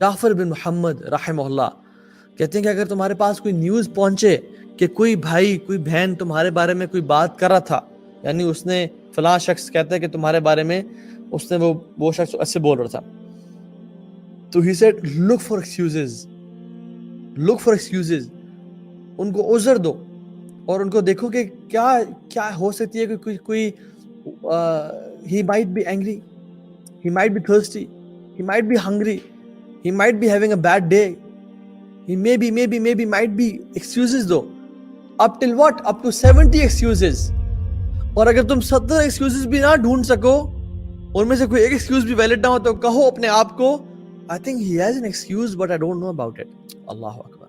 جعفر بن محمد رحمہ اللہ کہتے ہیں کہ اگر تمہارے پاس کوئی نیوز پہنچے کہ کوئی بھائی کوئی بہن تمہارے بارے میں کوئی بات کر رہا تھا، یعنی اس نے فلاں شخص کہتا ہے کہ تمہارے بارے میں اس نے وہ شخص ایسے بول رہا تھا، تو he said look for excuses, look for excuses, ان کو عذر دو اور ان کو دیکھو کہ کیا ہو سکتی ہے کہ کوئی he might be angry, he might be thirsty, he might be hungry, he might be having a bad day, he maybe might be excuses do. up till what? up to 70 excuses. اور اگر تم 70 excuses بھی نہ ڈھونڈ سکو، ان میں سے کوئی ایک ایکسکیوز بھی ویلڈ نہ ہو، تو کہو اپنے آپ کو I think he has an excuse but I don't know about it. اللہ اکبر.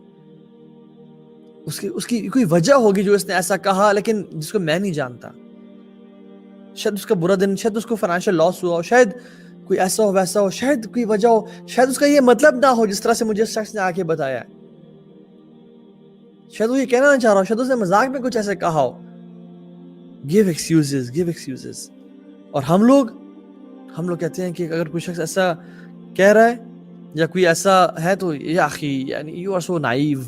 اس کی کوئی وجہ ہوگی جو اس نے ایسا کہا، لیکن جس کو میں نہیں جانتا. شاید اس کا برا دن، شاید اس کو فائنینشیل لاس ہوا ہو، شاید کوئی ایسا ہو ویسا ہو، شاید کوئی وجہ ہو، شاید اس کا یہ مطلب نہ ہو جس طرح سے مجھے اس شخص نے آ کے بتایا ہے، شاید وہ یہ کہنا نہ چاہ رہا ہو، شاید اس نے مذاق میں کچھ ایسے کہا ہو. give excuses. اور ہم لوگ کہتے ہیں کہ اگر کوئی شخص ایسا کہہ رہا ہے یا کوئی ایسا ہے تو یا اخی یعنی you are so naive,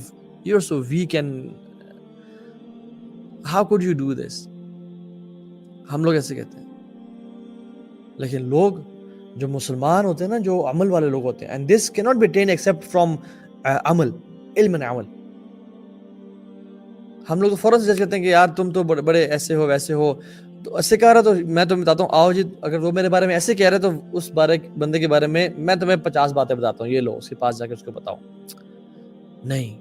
you are so weak and how could you do this. ہم لوگ ایسے کہتے ہیں. لیکن لوگ جو مسلمان ہوتے ہیں نا، جو عمل والے لوگ ہوتے ہیں، and this cannot be attained except from عمل، علم عمل. ہم لوگ تو فوراً سے جج کرتے ہیں کہ یار تم تو بڑے ایسے ہو ویسے ہو، تو ایسے کہہ رہا تو میں تمہیں بتاتا ہوں، آؤ جی اگر وہ میرے بارے میں ایسے کہہ رہے تو اس بندے کے بارے میں تمہیں 50 باتیں بتاتا ہوں، یہ لو اس کے پاس جا کے اس کو بتاؤ. نہیں،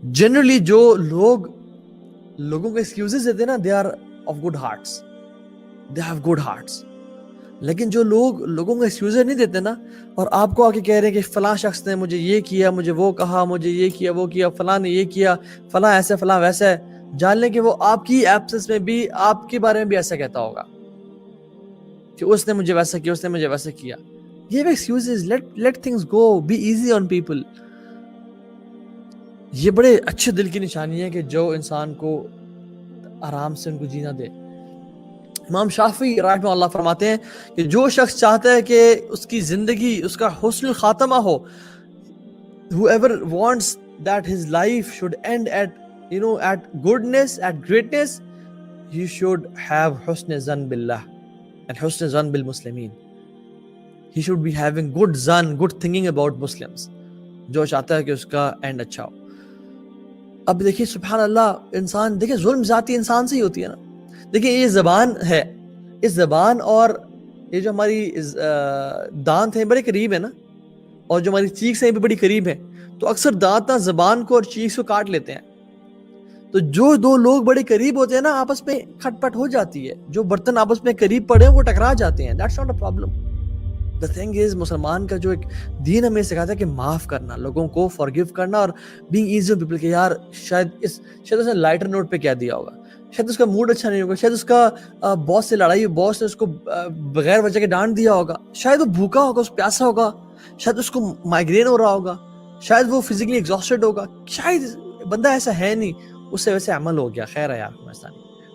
جنرلی جو لوگوں کو ایکسکیوزز دیتے ہیں نا، they are of good hearts, they have good hearts. لیکن جو لوگوں کو ایکسکیوز نہیں دیتے نا، اور آپ کو آ کے کہہ رہے ہیں کہ فلاں شخص نے مجھے یہ کیا، مجھے وہ کہا، مجھے یہ کیا وہ کیا، فلاں نے یہ کیا، فلاں ایسے فلاں ویسا ہے، جان لیں کہ وہ آپ کی ایبسنس میں بھی آپ کے بارے میں بھی ایسا کہتا ہوگا کہ اس نے مجھے ویسا کیا، اس نے مجھے ویسا کیا. یہ excuses, let things go, be easy on people. یہ بڑے اچھے دل کی نشانی ہے کہ جو انسان کو آرام سے ان کو جینا دے. امام شافعی رحمہ اللہ فرماتے ہیں کہ جو شخص چاہتا ہے کہ اس کی زندگی، اس کا حسن خاتمہ ہو، whoever wants that his life should end at goodness, at greatness, he should have حسن ظن باللہ and حسن ظن بالمسلمین. he should be having good ظن، good thinking about Muslims. جو چاہتا ہے کہ اس کا اینڈ اچھا ہو. اب دیکھیے سبحان اللہ، انسان دیکھیں ظلم ذاتی انسان سے ہی ہوتی ہے نا. دیکھیں یہ زبان ہے، اس زبان اور یہ جو ہماری دانت ہیں بڑے قریب ہیں نا، اور جو ہماری چیخ ہیں بھی بڑی قریب ہیں، تو اکثر دانت نہ زبان کو اور چیخ کو کاٹ لیتے ہیں. تو جو دو لوگ بڑے قریب ہوتے ہیں نا، آپس میں کھٹ پٹ ہو جاتی ہے، جو برتن آپس میں قریب پڑے ہیں وہ ٹکرا جاتے ہیں. That's not a problem. The thing is مسلمان کا جو ایک دین ہمیں سکھاتا ہے کہ معاف کرنا، لوگوں کو forgive کرنا، اور being easy on people. کہ یار شاید اس نے لائٹر نوٹ پہ کہہ دیا ہوگا، شاید اس کا موڈ اچھا نہیں ہوگا، شاید اس کا باس سے لڑائی، باس نے اس کو بغیر وجہ کے ڈانٹ دیا ہوگا، شاید وہ بھوکا ہوگا، اس پیاسا ہوگا، شاید اس کو مائگرین ہو رہا ہوگا، شاید وہ فزیکلی ایگزاسٹڈ ہوگا، شاید بندہ ایسا ہے نہیں، اس سے ویسے عمل ہو گیا. خیر ہے یار، ایسا نہیں.